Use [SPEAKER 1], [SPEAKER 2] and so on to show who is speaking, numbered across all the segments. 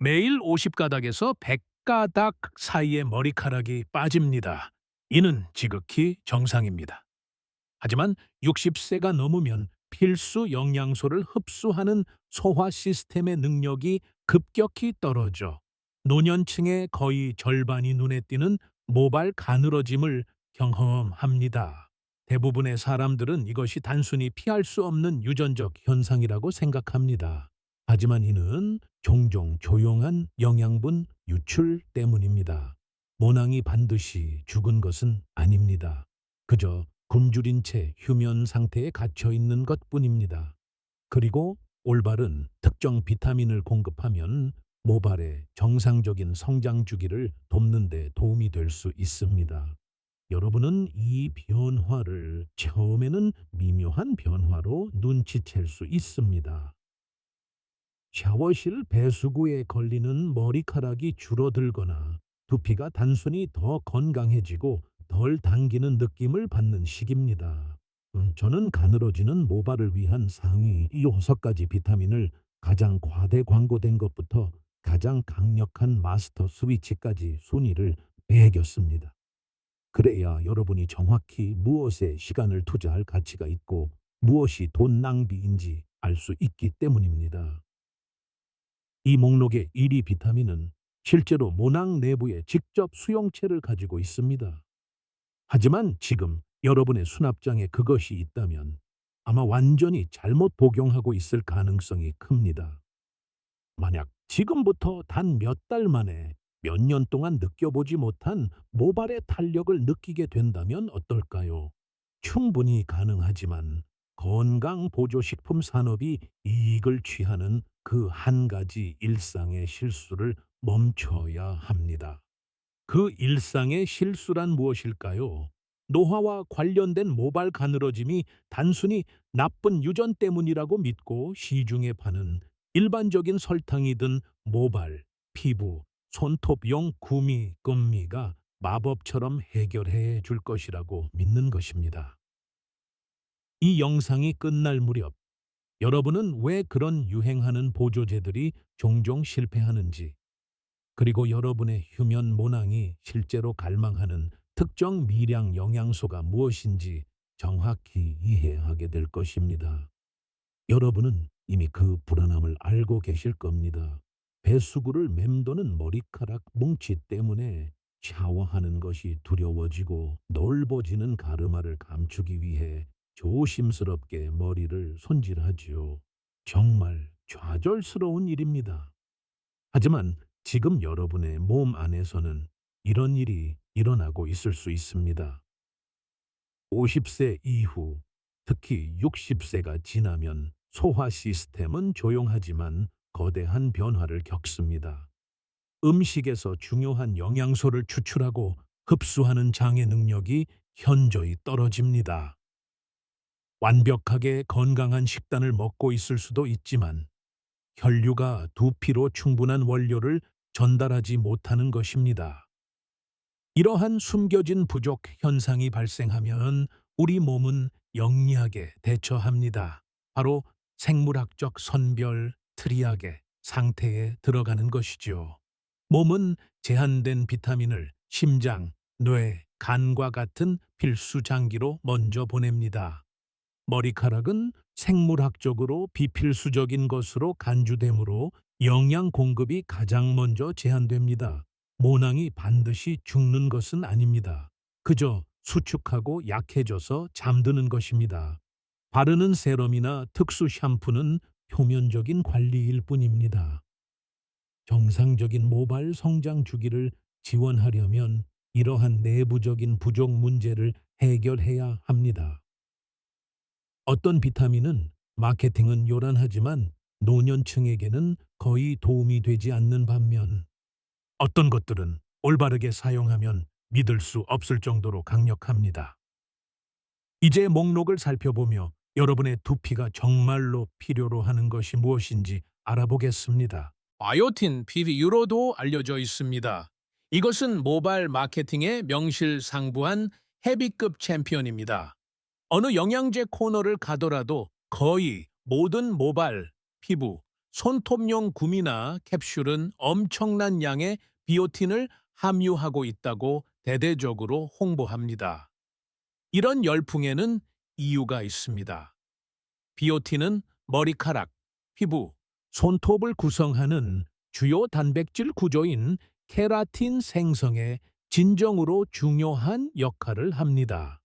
[SPEAKER 1] 매일 50가닥에서 100가닥 사이의 머리카락이 빠집니다. 이는 지극히 정상입니다. 하지만 60세가 넘으면 필수 영양소를 흡수하는 소화 시스템의 능력이 급격히 떨어져 노년층의 거의 절반이 눈에 띄는 모발 가늘어짐을 경험합니다. 대부분의 사람들은 이것이 단순히 피할 수 없는 유전적 현상이라고 생각합니다. 하지만 이는 종종 조용한 영양분 유출 때문입니다. 모낭이 반드시 죽은 것은 아닙니다. 그저 굶주린 채 휴면 상태에 갇혀 있는 것뿐입니다. 그리고 올바른 특정 비타민을 공급하면 모발의 정상적인 성장 주기를 돕는 데 도움이 될 수 있습니다. 여러분은 이 변화를 처음에는 미묘한 변화로 눈치챌 수 있습니다. 샤워실 배수구에 걸리는 머리카락이 줄어들거나 두피가 단순히 더 건강해지고 덜 당기는 느낌을 받는 시기입니다. 저는 가늘어지는 모발을 위한 상위 이 6가지 비타민을 가장 과대 광고된 것부터 가장 강력한 마스터 스위치까지 순위를 매겼습니다. 그래야 여러분이 정확히 무엇에 시간을 투자할 가치가 있고 무엇이 돈 낭비인지 알 수 있기 때문입니다. 이 목록의 1위 비타민은 실제로 모낭 내부에 직접 수용체를 가지고 있습니다. 하지만 지금 여러분의 수납장에 그것이 있다면 아마 완전히 잘못 복용하고 있을 가능성이 큽니다. 만약 지금부터 단 몇 달 만에 몇 년 동안 느껴보지 못한 모발의 탄력을 느끼게 된다면 어떨까요? 충분히 가능하지만 건강보조식품 산업이 이익을 취하는 그 한 가지 일상의 실수를 멈춰야 합니다. 그 일상의 실수란 무엇일까요? 노화와 관련된 모발 가늘어짐이 단순히 나쁜 유전 때문이라고 믿고 시중에 파는 일반적인 설탕이 든 모발, 피부, 손톱용 구미, 금미가 마법처럼 해결해 줄 것이라고 믿는 것입니다. 이 영상이 끝날 무렵 여러분은 왜 그런 유행하는 보조제들이 종종 실패하는지, 그리고 여러분의 휴면 모낭이 실제로 갈망하는 특정 미량 영양소가 무엇인지 정확히 이해하게 될 것입니다. 여러분은 이미 그 불안함을 알고 계실 겁니다. 배수구를 맴도는 머리카락 뭉치 때문에 샤워하는 것이 두려워지고 넓어지는 가르마를 감추기 위해 조심스럽게 머리를 손질하지요. 정말 좌절스러운 일입니다. 하지만 지금 여러분의 몸 안에서는 이런 일이 일어나고 있을 수 있습니다. 50세 이후, 특히 60세가 지나면 소화 시스템은 조용하지만 거대한 변화를 겪습니다. 음식에서 중요한 영양소를 추출하고 흡수하는 장의 능력이 현저히 떨어집니다. 완벽하게 건강한 식단을 먹고 있을 수도 있지만 혈류가 두피로 충분한 원료를 전달하지 못하는 것입니다. 이러한 숨겨진 부족 현상이 발생하면 우리 몸은 영리하게 대처합니다. 바로 생물학적 선별 트리아게 상태에 들어가는 것이죠. 몸은 제한된 비타민을 심장, 뇌, 간과 같은 필수 장기로 먼저 보냅니다. 머리카락은 생물학적으로 비필수적인 것으로 간주되므로 영양 공급이 가장 먼저 제한됩니다. 모낭이 반드시 죽는 것은 아닙니다. 그저 수축하고 약해져서 잠드는 것입니다. 바르는 세럼이나 특수 샴푸는 표면적인 관리일 뿐입니다. 정상적인 모발 성장 주기를 지원하려면 이러한 내부적인 부족 문제를 해결해야 합니다. 어떤 비타민은 마케팅은 요란하지만 노년층에게는 거의 도움이 되지 않는 반면 어떤 것들은 올바르게 사용하면 믿을 수 없을 정도로 강력합니다. 이제 목록을 살펴보며 여러분의 두피가 정말로 필요로 하는 것이 무엇인지 알아보겠습니다. 바이오틴 PV유로도 알려져 있습니다. 이것은 모발 마케팅의 명실상부한 헤비급 챔피언입니다. 어느 영양제 코너를 가더라도 거의 모든 모발, 피부, 손톱용 구미나 캡슐은 엄청난 양의 비오틴을 함유하고 있다고 대대적으로 홍보합니다. 이런 열풍에는 이유가 있습니다. 비오틴은 머리카락, 피부, 손톱을 구성하는 주요 단백질 구조인 케라틴 생성에 진정으로 중요한 역할을 합니다.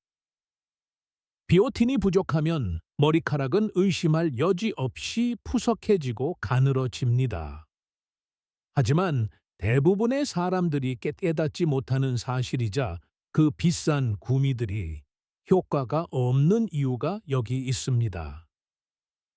[SPEAKER 1] 비오틴이 부족하면 머리카락은 의심할 여지 없이 푸석해지고 가늘어집니다. 하지만 대부분의 사람들이 깨닫지 못하는 사실이자 그 비싼 구미들이 효과가 없는 이유가 여기 있습니다.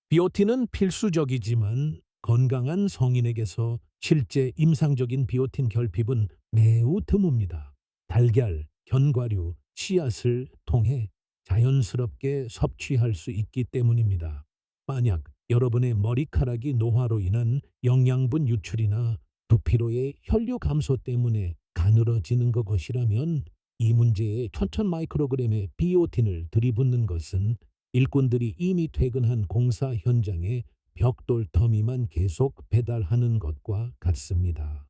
[SPEAKER 1] 비오틴은 필수적이지만 건강한 성인에게서 실제 임상적인 비오틴 결핍은 매우 드뭅니다. 달걀, 견과류, 씨앗을 통해 자연스럽게 섭취할 수 있기 때문입니다. 만약 여러분의 머리카락이 노화로 인한 영양분 유출이나 두피로의 혈류 감소 때문에 가늘어지는 것이라면 이 문제에 1000 마이크로그램의 비오틴을 들이붓는 것은 일꾼들이 이미 퇴근한 공사 현장에 벽돌 더미만 계속 배달하는 것과 같습니다.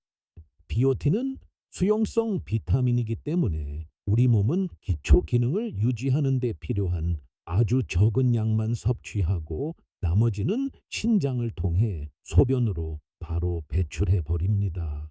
[SPEAKER 1] 비오틴은 수용성 비타민이기 때문에 우리 몸은 기초 기능을 유지하는 데 필요한 아주 적은 양만 섭취하고 나머지는 신장을 통해 소변으로 바로 배출해 버립니다.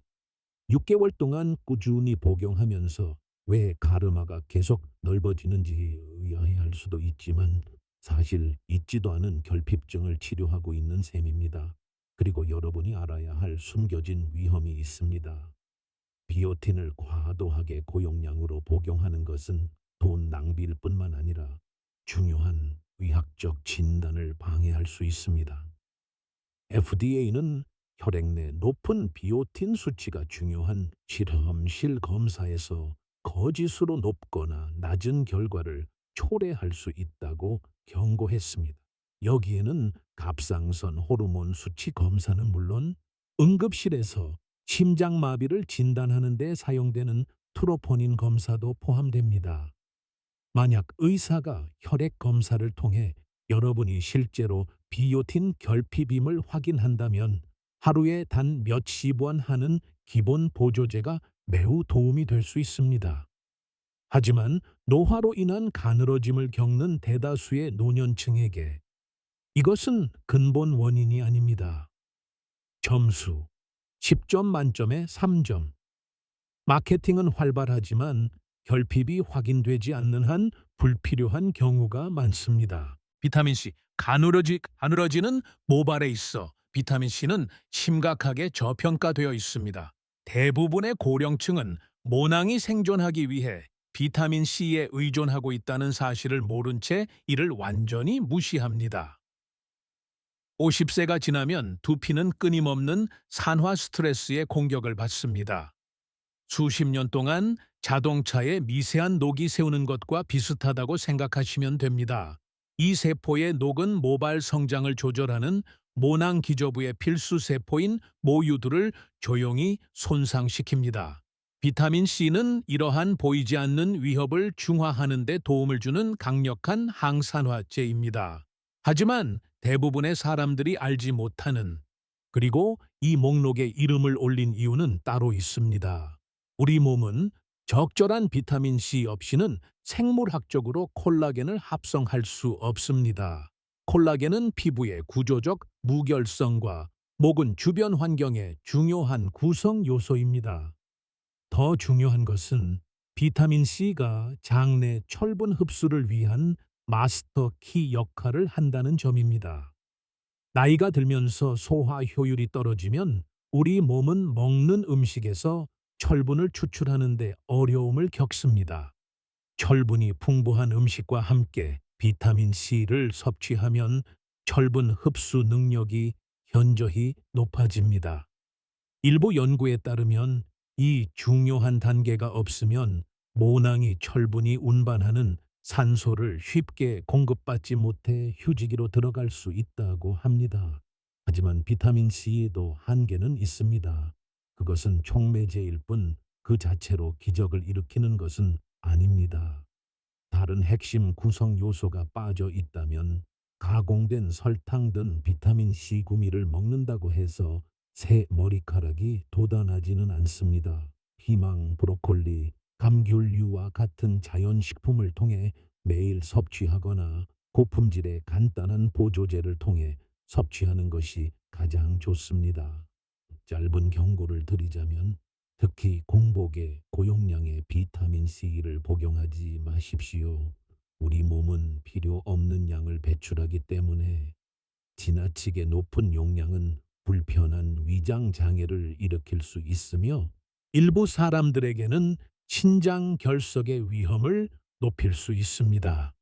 [SPEAKER 1] 6개월 동안 꾸준히 복용하면서 왜 가르마가 계속 넓어지는지 의아해할 수도 있지만 사실 있지도 않은 결핍증을 치료하고 있는 셈입니다. 그리고 여러분이 알아야 할 숨겨진 위험이 있습니다. 비오틴을 과도하게 고용량으로 복용하는 것은 돈 낭비일 뿐만 아니라 중요한 의학적 진단을 방해할 수 있습니다. FDA는 혈액 내 높은 비오틴 수치가 중요한 실험실 검사에서 거짓으로 높거나 낮은 결과를 초래할 수 있다고 경고했습니다. 여기에는 갑상선 호르몬 수치 검사는 물론 응급실에서 심장마비를 진단하는 데 사용되는 트로포닌 검사도 포함됩니다. 만약 의사가 혈액 검사를 통해 여러분이 실제로 비오틴 결핍임을 확인한다면 하루에 단 몇십 원 하는 기본 보조제가 매우 도움이 될 수 있습니다. 하지만 노화로 인한 가늘어짐을 겪는 대다수의 노년층에게 이것은 근본 원인이 아닙니다. 점수 10점 만점에 3점. 마케팅은 활발하지만 결핍이 확인되지 않는 한 불필요한 경우가 많습니다. 비타민C, 가늘어지는 모발에 있어 비타민C는 심각하게 저평가되어 있습니다. 대부분의 고령층은 모낭이 생존하기 위해 비타민C에 의존하고 있다는 사실을 모른 채 이를 완전히 무시합니다. 50세가 지나면 두피는 끊임없는 산화 스트레스의 공격을 받습니다. 수십 년 동안 자동차에 미세한 녹이 새우는 것과 비슷하다고 생각하시면 됩니다. 이 세포의 녹은 모발 성장을 조절하는 모낭 기저부의 필수 세포인 모유들을 조용히 손상시킵니다. 비타민C는 이러한 보이지 않는 위협을 중화하는 데 도움을 주는 강력한 항산화제입니다. 하지만 대부분의 사람들이 알지 못하는 그리고 이 목록에 이름을 올린 이유는 따로 있습니다. 우리 몸은 적절한 비타민C 없이는 생물학적으로 콜라겐을 합성할 수 없습니다. 콜라겐은 피부의 구조적 무결성과 모근 주변 환경의 중요한 구성 요소입니다. 더 중요한 것은 비타민C가 장내 철분 흡수를 위한 마스터 키 역할을 한다는 점입니다. 나이가 들면서 소화 효율이 떨어지면 우리 몸은 먹는 음식에서 철분을 추출하는 데 어려움을 겪습니다. 철분이 풍부한 음식과 함께 비타민C를 섭취하면 철분 흡수 능력이 현저히 높아집니다. 일부 연구에 따르면 이 중요한 단계가 없으면 모낭이 철분이 운반하는 산소를 쉽게 공급받지 못해 휴지기로 들어갈 수 있다고 합니다. 하지만 비타민C에도 한계는 있습니다. 그것은 촉매제일 뿐 그 자체로 기적을 일으키는 것은 아닙니다. 다른 핵심 구성 요소가 빠져 있다면
[SPEAKER 2] 가공된 설탕 등 비타민 C 구미를 먹는다고 해서 새 머리카락이 돋아나지는 않습니다. 피망, 브로콜리, 감귤류와 같은 자연식품을 통해 매일 섭취하거나 고품질의 간단한 보조제를 통해 섭취하는 것이 가장 좋습니다. 짧은 경고를 드리자면 특히 공복에 고용량의 비타민 C를 복용하지 마십시오. 우리 몸은 필요 없는 양을 배출하기 때문에 지나치게 높은 용량은 불편한 위장 장애를 일으킬 수 있으며 일부 사람들에게는 신장 결석의 위험을 높일 수 있습니다.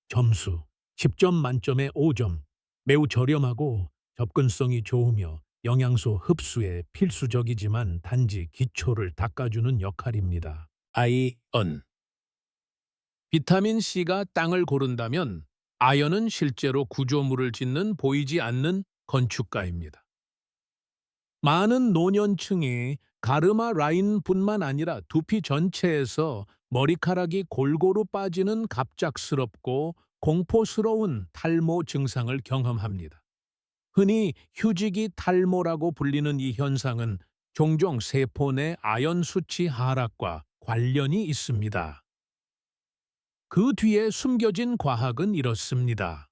[SPEAKER 2] 점수 10점 만점에 5점. 매우 저렴하고 접근성이 좋으며 영양소 흡수에 필수적이지만 단지 기초를 닦아주는 역할입니다.
[SPEAKER 1] 아이언. 비타민 C가 땅을 고른다면 아연은 실제로 구조물을 짓는 보이지 않는 건축가입니다. 많은 노년층이 가르마 라인뿐만 아니라 두피 전체에서 머리카락이 골고루 빠지는 갑작스럽고 공포스러운 탈모 증상을 경험합니다. 흔히 휴지기 탈모라고 불리는 이 현상은 종종 세포 내 아연 수치 하락과 관련이 있습니다. 그 뒤에 숨겨진 과학은 이렇습니다.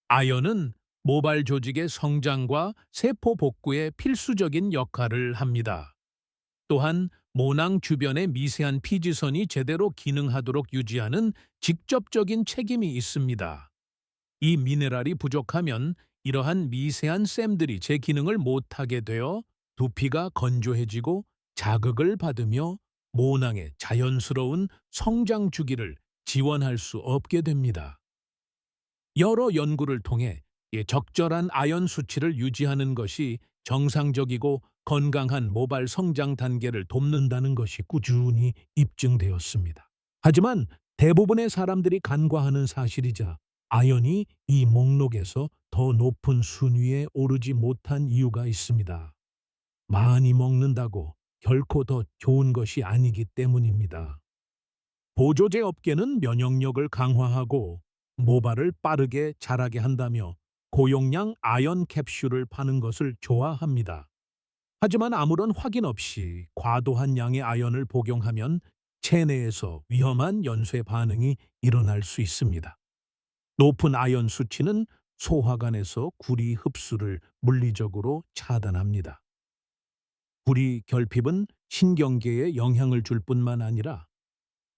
[SPEAKER 1] 아연은 모발 조직의 성장과 세포 복구에 필수적인 역할을 합니다. 또한 모낭 주변의 미세한 피지선이 제대로 기능하도록 유지하는 직접적인 책임이 있습니다. 이 미네랄이 부족하면 이러한 미세한 셈들이 제 기능을 못하게 되어 두피가 건조해지고 자극을 받으며 모낭의 자연스러운 성장 주기를 지원할 수 없게 됩니다. 여러 연구를 통해 적절한 아연 수치를 유지하는 것이 정상적이고 건강한 모발 성장 단계를 돕는다는 것이 꾸준히 입증되었습니다. 하지만 대부분의 사람들이 간과하는 사실이자 아연이 이 목록에서 더 높은 순위에 오르지 못한 이유가 있습니다. 많이 먹는다고 결코 더 좋은 것이 아니기 때문입니다. 보조제 업계는 면역력을 강화하고 모발을 빠르게 자라게 한다며 고용량 아연 캡슐을 파는 것을 좋아합니다. 하지만 아무런 확인 없이 과도한 양의 아연을 복용하면 체내에서 위험한 연쇄 반응이 일어날 수 있습니다. 높은 아연 수치는 소화관에서 구리 흡수를 물리적으로 차단합니다. 구리 결핍은 신경계에 영향을 줄 뿐만 아니라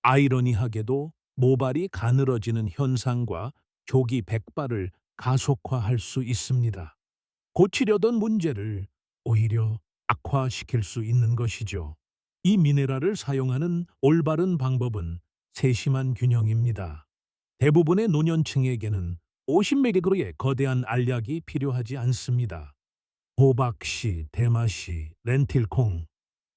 [SPEAKER 1] 아이러니하게도 모발이 가늘어지는 현상과 조기 백발을 가속화할 수 있습니다. 고치려던 문제를 오히려 악화시킬 수 있는 것이죠. 이 미네랄을 사용하는 올바른 방법은 세심한 균형입니다. 대부분의 노년층에게는 50mg의 거대한 알약이 필요하지 않습니다. 호박씨, 대마씨, 렌틸콩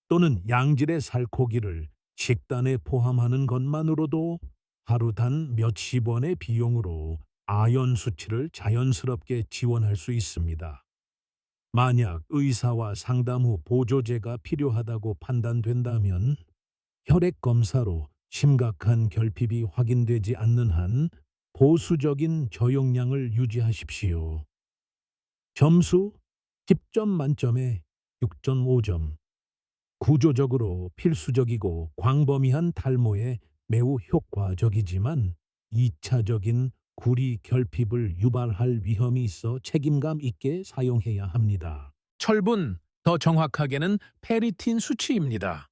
[SPEAKER 1] 또는 양질의 살코기를 식단에 포함하는 것만으로도 하루 단 몇십 원의 비용으로 아연 수치를 자연스럽게 지원할 수 있습니다. 만약 의사와 상담 후 보조제가 필요하다고 판단된다면 혈액 검사로 심각한 결핍이 확인되지 않는 한 보수적인 저용량을 유지하십시오. 점수 10점 만점에 6.5점. 구조적으로 필수적이고 광범위한 탈모에 매우 효과적이지만 2차적인 구리 결핍을 유발할 위험이 있어 책임감 있게 사용해야 합니다. 철분, 더 정확하게는 페리틴 수치입니다.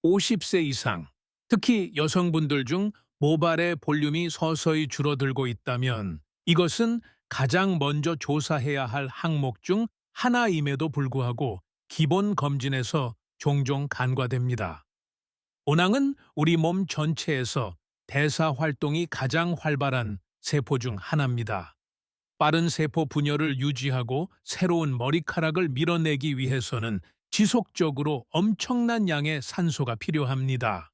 [SPEAKER 1] 50세 이상, 특히 여성분들 중 모발의 볼륨이 서서히 줄어들고 있다면 이것은 가장 먼저 조사해야 할 항목 중 하나임에도 불구하고 기본 검진에서 종종 간과됩니다. 오낭은 우리 몸 전체에서 대사 활동이 가장 활발한 세포 중 하나입니다. 빠른 세포 분열을 유지하고 새로운 머리카락을 밀어내기 위해서는 지속적으로 엄청난 양의 산소가 필요합니다.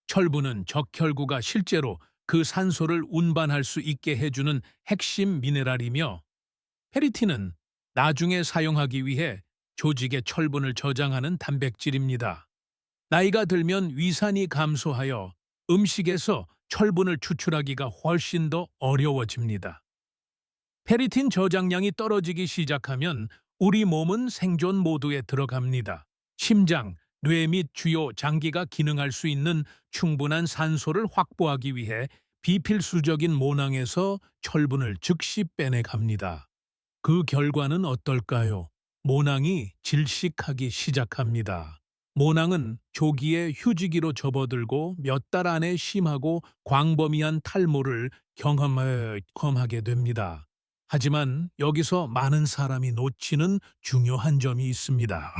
[SPEAKER 1] 철분은 적혈구가 실제로 그 산소를 운반할 수 있게 해주는 핵심 미네랄이며 페리틴은 나중에 사용하기 위해 조직의 철분을 저장하는 단백질입니다. 나이가 들면 위산이 감소하여 음식에서 철분을 추출하기가 훨씬 더 어려워집니다. 페리틴 저장량이 떨어지기 시작하면 우리 몸은 생존 모드에 들어갑니다. 심장, 뇌 및 주요 장기가 기능할 수 있는 충분한 산소를 확보하기 위해 비필수적인 모낭에서 철분을 즉시 빼내갑니다. 그 결과는 어떨까요? 모낭이 질식하기 시작합니다. 모낭은 조기에 휴지기로 접어들고 몇 달 안에 심하고 광범위한 탈모를 경험하게 됩니다. 하지만 여기서 많은 사람이 놓치는 중요한 점이 있습니다.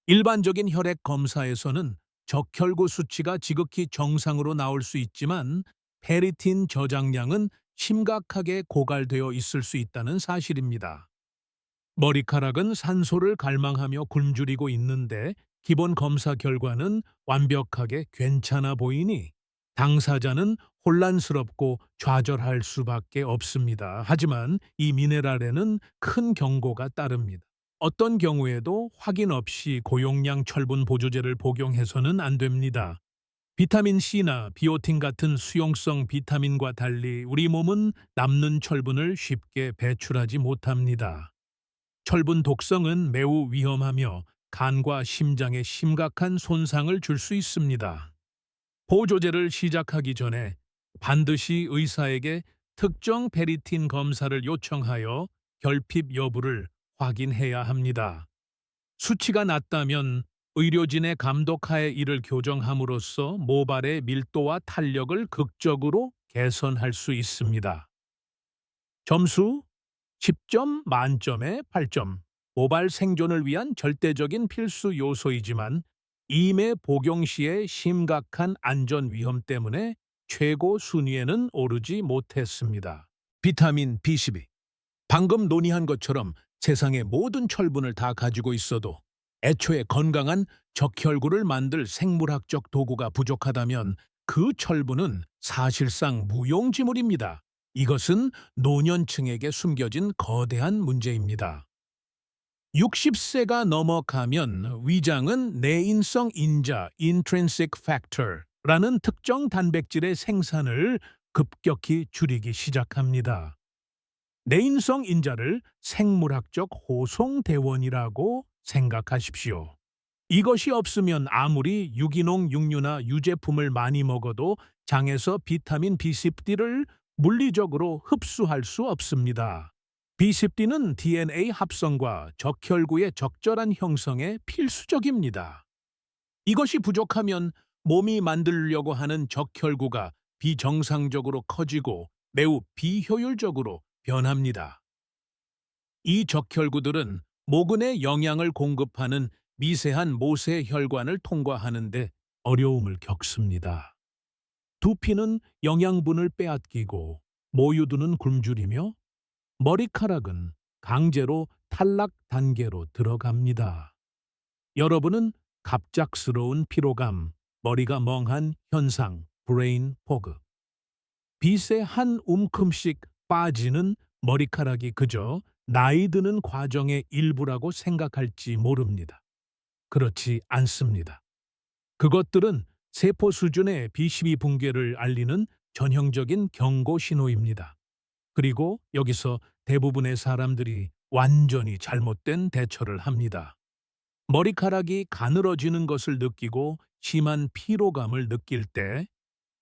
[SPEAKER 1] 일반적인 혈액 검사에서는 적혈구 수치가 지극히 정상으로 나올 수 있지만 페리틴 저장량은 심각하게 고갈되어 있을 수 있다는 사실입니다. 머리카락은 산소를 갈망하며 굶주리고 있는데 기본 검사 결과는 완벽하게 괜찮아 보이니 당사자는 혼란스럽고 좌절할 수밖에 없습니다. 하지만 이 미네랄에는 큰 경고가 따릅니다. 어떤 경우에도 확인 없이 고용량 철분 보조제를 복용해서는 안 됩니다. 비타민 C나 비오틴 같은 수용성 비타민과 달리 우리 몸은 남는 철분을 쉽게 배출하지 못합니다. 철분 독성은 매우 위험하며 간과 심장에 심각한 손상을 줄 수 있습니다. 보조제를 시작하기 전에 반드시 의사에게 특정 페리틴 검사를 요청하여 결핍 여부를 확인해야 합니다. 수치가 낮다면 의료진의 감독하에 이를 교정함으로써 모발의 밀도와 탄력을 극적으로 개선할 수 있습니다. 점수 10점 만점에 8점. 모발 생존을 위한 절대적인 필수 요소이지만 임의 복용 시의 심각한 안전 위험 때문에 최고 순위에는 오르지 못했습니다. 비타민 B12. 방금 논의한 것처럼 세상의 모든 철분을 다 가지고 있어도 애초에 건강한 적혈구를 만들 생물학적 도구가 부족하다면 그 철분은 사실상 무용지물입니다. 이것은 노년층에게 숨겨진 거대한 문제입니다. 60세가 넘어가면 위장은 내인성 인자 (intrinsic factor)라는 특정 단백질의 생산을 급격히 줄이기 시작합니다. 내인성 인자를 생물학적 호송대원이라고 생각하십시오. 이것이 없으면 아무리 유기농 육류나 유제품을 많이 먹어도 장에서 비타민 B10D를 물리적으로 흡수할 수 없습니다. B10D는 DNA 합성과 적혈구의 적절한 형성에 필수적입니다. 이것이 부족하면 몸이 만들려고 하는 적혈구가 비정상적으로 커지고 매우 비효율적으로 변합니다. 이 적혈구들은 모근에 영양을 공급하는 미세한 모세혈관을 통과하는데 어려움을 겪습니다. 두피는 영양분을 빼앗기고 모유두는 굶주리며 머리카락은 강제로 탈락 단계로 들어갑니다. 여러분은 갑작스러운 피로감, 머리가 멍한 현상, 브레인 포그, 빛의 한 움큼씩 빠지는 머리카락이 그저 나이 드는 과정의 일부라고 생각할지 모릅니다. 그렇지 않습니다. 그것들은 세포 수준의 B12 붕괴를 알리는 전형적인 경고 신호입니다. 그리고 여기서 대부분의 사람들이 완전히 잘못된 대처를 합니다. 머리카락이 가늘어지는 것을 느끼고 심한 피로감을 느낄 때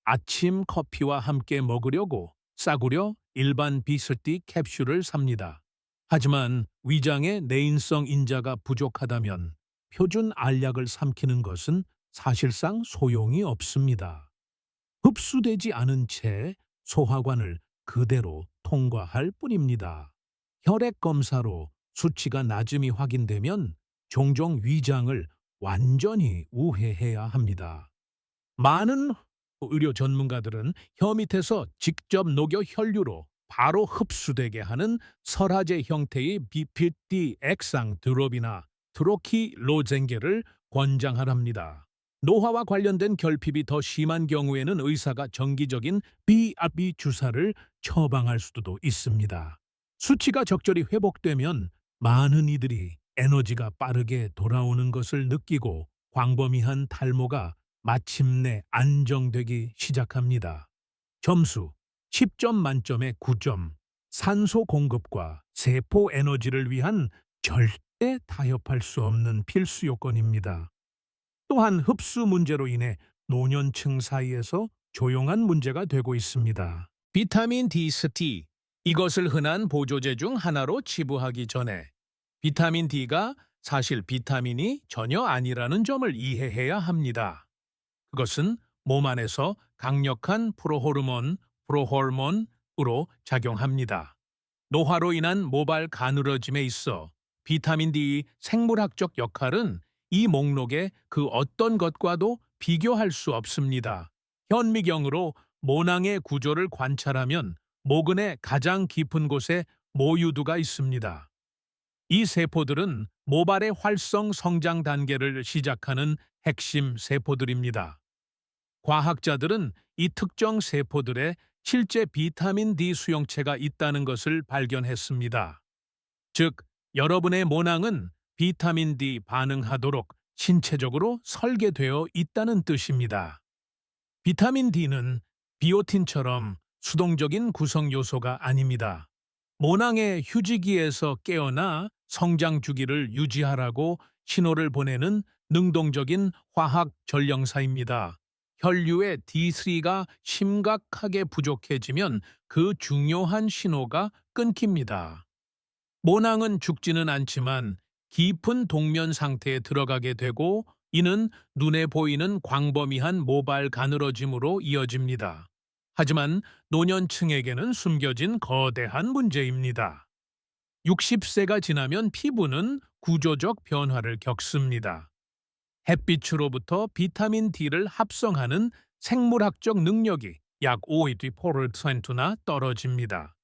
[SPEAKER 1] 아침 커피와 함께 먹으려고 싸구려 일반 비스티 캡슐을 삽니다. 하지만 위장에 내인성 인자가 부족하다면 표준 알약을 삼키는 것은 사실상 소용이 없습니다. 흡수되지 않은 채 소화관을 그대로 통과할 뿐입니다. 혈액 검사로 수치가 낮음이 확인되면 종종 위장을 완전히 우회해야 합니다. 많은 의료 전문가들은 혀 밑에서 직접 녹여 혈류로 바로 흡수되게 하는 설화제 형태의 BPD 액상 드롭이나 트로키로젠게를 권장하랍니다. 노화와 관련된 결핍이 더 심한 경우에는 의사가 정기적인 BRB 주사를 처방할 수도 있습니다. 수치가 적절히 회복되면 많은 이들이 에너지가 빠르게 돌아오는 것을 느끼고 광범위한 탈모가 마침내 안정되기 시작합니다. 점수 10점 만점에 9점. 산소 공급과 세포 에너지를 위한 절대 타협할 수 없는 필수 요건입니다. 또한 흡수 문제로 인해 노년층 사이에서 조용한 문제가 되고 있습니다. 비타민 D3, 이것을 흔한 보조제 중 하나로 치부하기 전에 비타민 D가 사실 비타민이 전혀 아니라는 점을 이해해야 합니다. 그것은 몸 안에서 강력한 프로호르몬으로 작용합니다. 노화로 인한 모발 가늘어짐에 있어 비타민 D 생물학적 역할은 이 목록의 그 어떤 것과도 비교할 수 없습니다. 현미경으로 모낭의 구조를 관찰하면 모근의 가장 깊은 곳에 모유두가 있습니다. 이 세포들은 모발의 활성 성장 단계를 시작하는 핵심 세포들입니다. 과학자들은 이 특정 세포들에 실제 비타민 D 수용체가 있다는 것을 발견했습니다. 즉, 여러분의 모낭은 비타민 D 반응하도록 신체적으로 설계되어 있다는 뜻입니다. 비타민 D는 비오틴처럼 수동적인 구성 요소가 아닙니다. 모낭의 휴지기에서 깨어나 성장 주기를 유지하라고 신호를 보내는 능동적인 화학 전령사입니다. 혈류의 D3가 심각하게 부족해지면 그 중요한 신호가 끊깁니다. 모낭은 죽지는 않지만 깊은 동면 상태에 들어가게 되고 이는 눈에 보이는 광범위한 모발 가늘어짐으로 이어집니다. 하지만 노년층에게는 숨겨진 거대한 문제입니다. 60세가 지나면 피부는 구조적 변화를 겪습니다. 햇빛으로부터 비타민 D를 합성하는 생물학적 능력이 약 50%나 떨어집니다.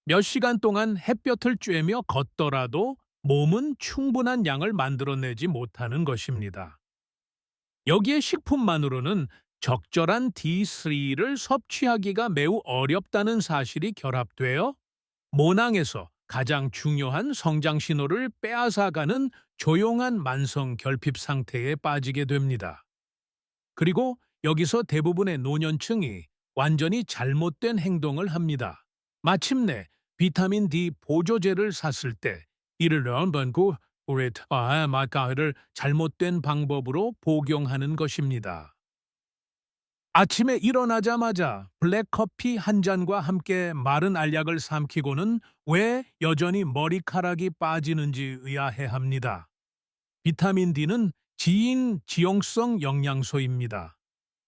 [SPEAKER 1] 몇 시간 동안 햇볕을 쬐며 걷더라도 몸은 충분한 양을 만들어내지 못하는 것입니다. 여기에 식품만으로는 적절한 D3를 섭취하기가 매우 어렵다는 사실이 결합되어 모낭에서 가장 중요한 성장 신호를 빼앗아가는 조용한 만성 결핍 상태에 빠지게 됩니다. 그리고 여기서 대부분의 노년층이 완전히 잘못된 행동을 합니다. 마침내 비타민 D 보조제를 샀을 때 이를 를 잘못된 방법으로 복용하는 것입니다. 아침에 일어나자마자 블랙커피 한 잔과 함께 마른 알약을 삼키고는 왜 여전히 머리카락이 빠지는지 의아해합니다. 비타민 D는 지용성 영양소입니다.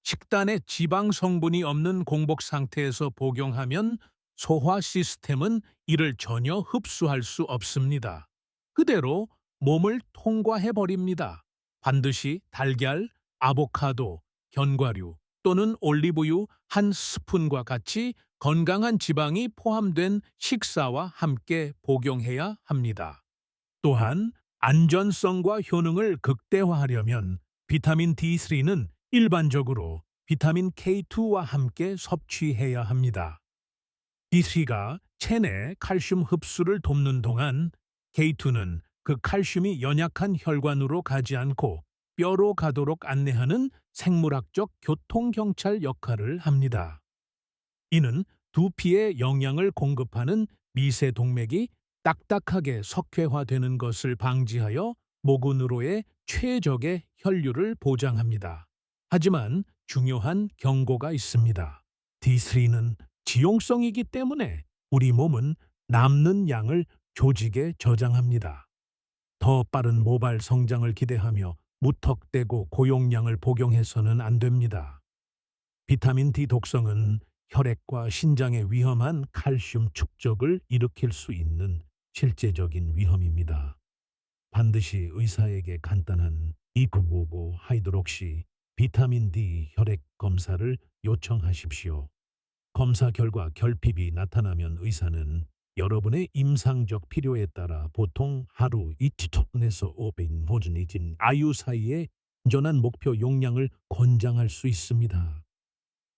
[SPEAKER 1] 식단에 지방 성분이 없는 공복 상태에서 복용하면 소화 시스템은 이를 전혀 흡수할 수 없습니다. 그대로 몸을 통과해버립니다. 반드시 달걀, 아보카도, 견과류 또는 올리브유 한 스푼과 같이 건강한 지방이 포함된 식사와 함께 복용해야 합니다. 또한 안전성과 효능을 극대화하려면 비타민 D3는 일반적으로 비타민 K2와 함께 섭취해야 합니다. D3가 체내 칼슘 흡수를 돕는 동안 K2는 그 칼슘이 연약한 혈관으로 가지 않고 뼈로 가도록 안내하는 생물학적 교통경찰 역할을 합니다. 이는 두피에 영양을 공급하는 미세 동맥이 딱딱하게 석회화되는 것을 방지하여 모근으로의 최적의 혈류를 보장합니다. 하지만 중요한 경고가 있습니다. D3는 지용성이기 때문에 우리 몸은 남는 양을 조직에 저장합니다. 더 빠른 모발 성장을 기대하며 무턱대고 고용량을 복용해서는 안 됩니다. 비타민 D 독성은 혈액과 신장에 위험한 칼슘 축적을 일으킬 수 있는 실제적인 위험입니다. 반드시 의사에게 간단한 295 하이드록시 비타민 D 혈액 검사를 요청하십시오. 검사 결과 결핍이 나타나면 의사는 여러분의 임상적 필요에 따라 보통 하루 2톤에서 500 보존이진 아유 사이에 안전한 목표 용량을 권장할 수 있습니다.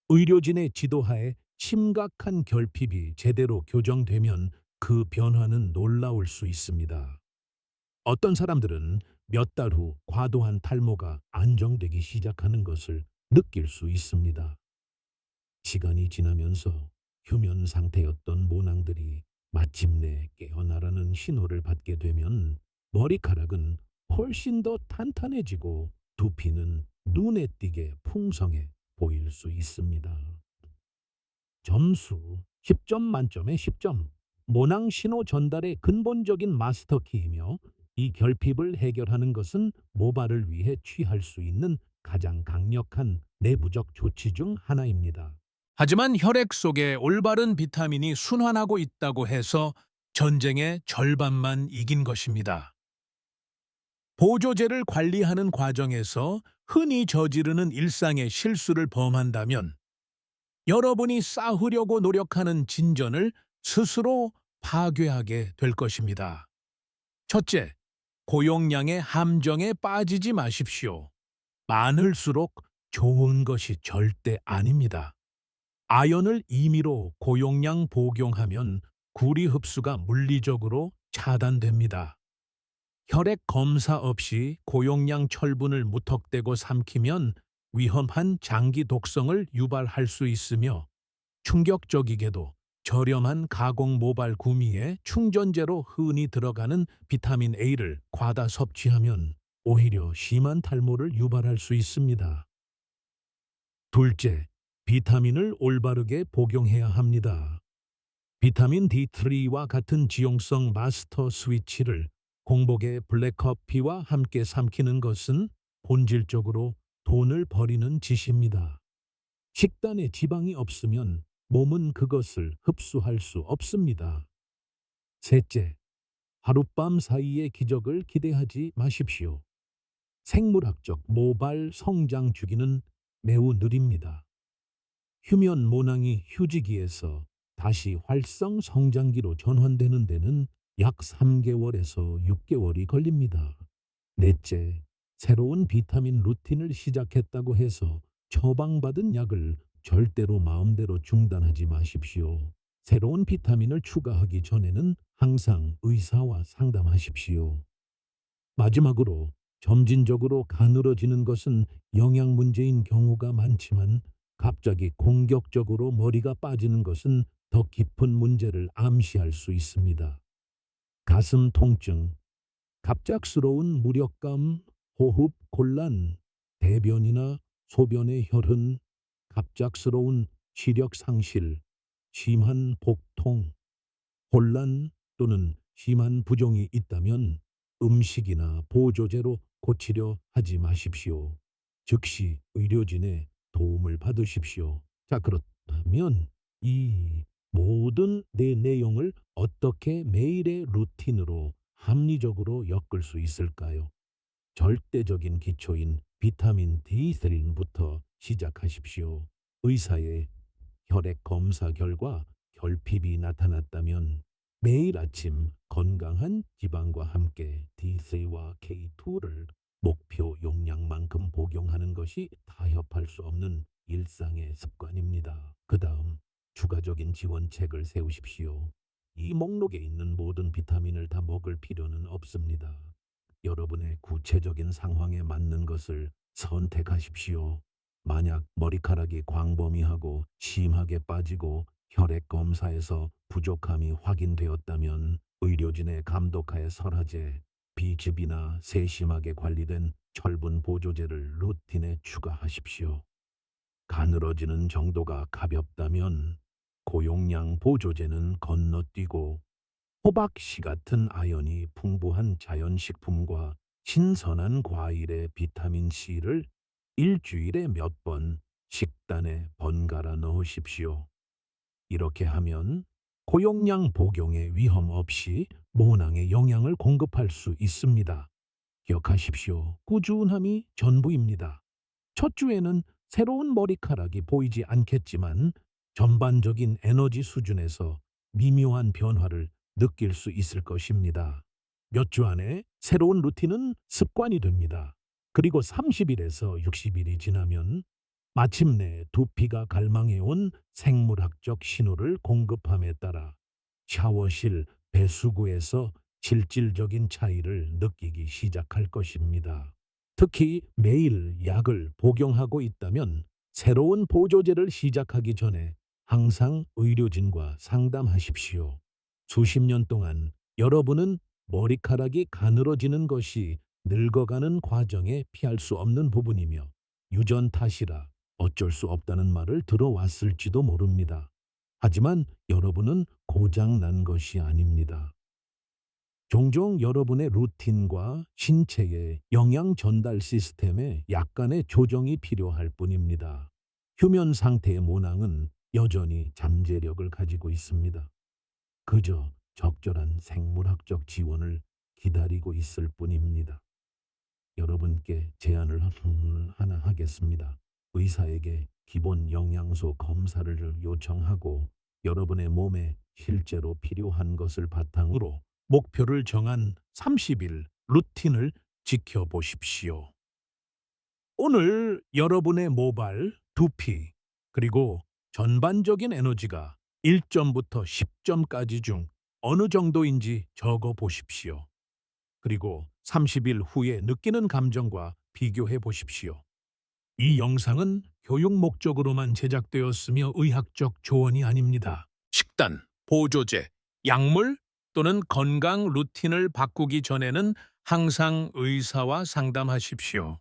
[SPEAKER 1] 의료진의 지도하에 심각한 결핍이 제대로 교정되면 그 변화는 놀라울 수 있습니다. 어떤 사람들은 몇 달 후 과도한 탈모가 안정되기 시작하는 것을 느낄 수 있습니다.
[SPEAKER 2] 시간이 지나면서 휴면 상태였던 모낭들이 마침내 깨어나라는 신호를 받게 되면 머리카락은 훨씬 더 탄탄해지고 두피는 눈에 띄게 풍성해 보일 수 있습니다. 점수 10점 만점에 10점. 모낭 신호 전달의 근본적인 마스터키이며 이 결핍을 해결하는 것은 모발을 위해 취할 수 있는 가장 강력한 내부적 조치 중 하나입니다.
[SPEAKER 1] 하지만 혈액 속에 올바른 비타민이 순환하고 있다고 해서 전쟁의 절반만 이긴 것입니다. 보조제를 관리하는 과정에서 흔히 저지르는 일상의 실수를 범한다면 여러분이 쌓으려고 노력하는 진전을 스스로 파괴하게 될 것입니다. 첫째, 고용량의 함정에 빠지지 마십시오. 많을수록 좋은 것이 절대 아닙니다. 아연을 임의로 고용량 복용하면 구리 흡수가 물리적으로 차단됩니다. 혈액 검사 없이 고용량 철분을 무턱대고 삼키면 위험한 장기 독성을 유발할 수 있으며 충격적이게도 저렴한 가공 모발 구미에 충전재로 흔히 들어가는 비타민 A를 과다 섭취하면 오히려 심한 탈모를 유발할 수 있습니다. 둘째, 비타민을 올바르게 복용해야 합니다. 비타민 D3와 같은 지용성 마스터 스위치를 공복의 블랙커피와 함께 삼키는 것은 본질적으로 돈을 버리는 짓입니다. 식단에 지방이 없으면 몸은 그것을 흡수할 수 없습니다. 셋째, 하룻밤 사이의 기적을 기대하지 마십시오. 생물학적 모발 성장 주기는 매우 느립니다. 휴면 모낭이 휴지기에서 다시 활성 성장기로 전환되는 데는 약 3개월에서 6개월이 걸립니다. 넷째, 새로운 비타민 루틴을 시작했다고 해서 처방받은 약을 절대로 마음대로 중단하지 마십시오. 새로운 비타민을 추가하기 전에는 항상 의사와 상담하십시오. 마지막으로 점진적으로 가늘어지는 것은 영양 문제인 경우가 많지만 갑자기 공격적으로 머리가 빠지는 것은 더 깊은 문제를 암시할 수 있습니다. 가슴 통증, 갑작스러운 무력감, 호흡 곤란, 대변이나 소변의 혈흔, 갑작스러운 시력 상실, 심한 복통, 혼란 또는 심한 부종이 있다면 음식이나 보조제로 고치려 하지 마십시오. 즉시 의료진의 도움을 받으십시오. 자, 그렇다면 이 모든 내용을 어떻게 매일의 루틴으로 합리적으로 엮을 수 있을까요? 절대적인 기초인 비타민 D3부터 시작하십시오. 의사의 혈액 검사 결과 결핍이 나타났다면 매일 아침 건강한 지방과 함께 D3와 K2를 목표 용량만큼 복용하는 것이 타협할 수 없는 일상의 습관입니다. 그 다음 추가적인 지원책을 세우십시오. 이 목록에 있는 모든 비타민을 다 먹을 필요는 없습니다. 여러분의 구체적인 상황에 맞는 것을 선택하십시오. 만약 머리카락이 광범위하고 심하게 빠지고 혈액 검사에서 부족함이 확인되었다면 의료진의 감독하에 설하제, 비즙이나 세심하게 관리된 철분 보조제를 루틴에 추가하십시오. 가늘어지는 정도가 가볍다면 고용량 보조제는 건너뛰고 호박씨 같은 아연이 풍부한 자연식품과 신선한 과일의 비타민C를 일주일에 몇 번 식단에 번갈아 넣으십시오. 이렇게 하면 고용량 복용의 위험 없이 모낭에 영양을 공급할 수 있습니다. 기억하십시오. 꾸준함이 전부입니다. 첫 주에는 새로운 머리카락이 보이지 않겠지만 전반적인 에너지 수준에서 미묘한 변화를 느낄 수 있을 것입니다. 몇 주 안에 새로운 루틴은 습관이 됩니다. 그리고 30일에서 60일이 지나면 마침내 두피가 갈망해온 생물학적 신호를 공급함에 따라 샤워실 배수구에서 실질적인 차이를 느끼기 시작할 것입니다. 특히 매일 약을 복용하고 있다면
[SPEAKER 2] 새로운 보조제를 시작하기 전에 항상 의료진과 상담하십시오. 수십 년 동안 여러분은 머리카락이 가늘어지는 것이 늙어가는 과정에 피할 수 없는 부분이며 유전 탓이라 어쩔 수 없다는 말을 들어왔을지도 모릅니다. 하지만 여러분은 고장 난 것이 아닙니다. 종종 여러분의 루틴과 신체의 영양 전달 시스템에 약간의 조정이 필요할 뿐입니다. 휴면 상태의 모낭은 여전히 잠재력을 가지고 있습니다. 그저 적절한 생물학적 지원을 기다리고 있을 뿐입니다. 여러분께 제안을 하나 하겠습니다. 의사에게 기본 영양소 검사를 요청하고 여러분의 몸에 실제로 필요한 것을 바탕으로 목표를 정한 30일 루틴을 지켜보십시오. 오늘 여러분의 모발, 두피, 그리고 전반적인 에너지가 1점부터 10점까지 중 어느 정도인지 적어 보십시오. 그리고 30일 후에 느끼는 감정과 비교해 보십시오. 이 영상은 교육 목적으로만 제작되었으며 의학적 조언이 아닙니다. 식단, 보조제, 약물 또는 건강 루틴을 바꾸기 전에는 항상 의사와 상담하십시오.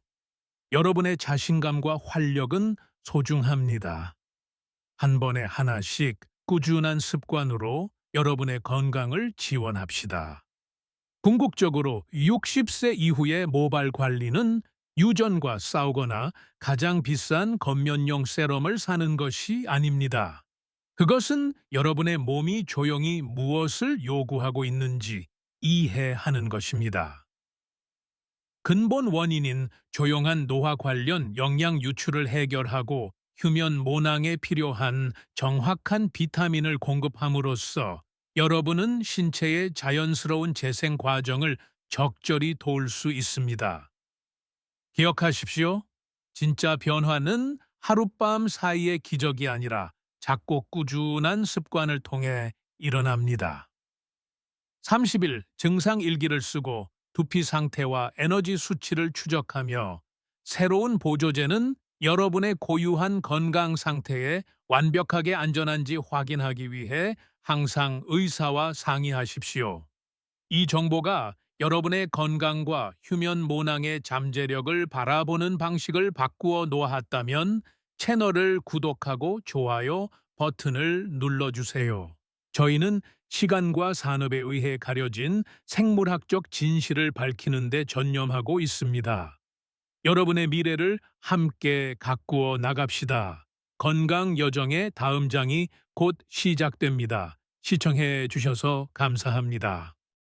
[SPEAKER 2] 여러분의 자신감과 활력은 소중합니다. 한 번에 하나씩 꾸준한 습관으로 여러분의 건강을 지원합시다. 궁극적으로 60세 이후의 모발 관리는 유전과 싸우거나 가장 비싼 건면용 세럼을 사는 것이 아닙니다. 그것은 여러분의 몸이 조용히 무엇을 요구하고 있는지 이해하는 것입니다. 근본 원인인 조용한 노화 관련 영양 유출을 해결하고 휴면 모낭에 필요한 정확한 비타민을 공급함으로써 여러분은 신체의 자연스러운 재생 과정을 적절히 도울 수 있습니다. 기억하십시오. 진짜 변화는 하룻밤 사이의 기적이 아니라 작고 꾸준한 습관을 통해 일어납니다. 30일 증상 일기를 쓰고 두피 상태와 에너지 수치를 추적하며 새로운 보조제는 여러분의 고유한 건강 상태에 완벽하게 안전한지 확인하기 위해 항상 의사와 상의하십시오. 이 정보가 여러분의 건강과 휴면 모낭의 잠재력을 바라보는 방식을 바꾸어 놓았다면 채널을 구독하고 좋아요 버튼을 눌러주세요. 저희는 시간과 산업에 의해 가려진 생물학적 진실을 밝히는 데 전념하고 있습니다. 여러분의 미래를 함께 가꾸어 나갑시다. 건강 여정의 다음 장이 곧 시작됩니다. 시청해 주셔서 감사합니다.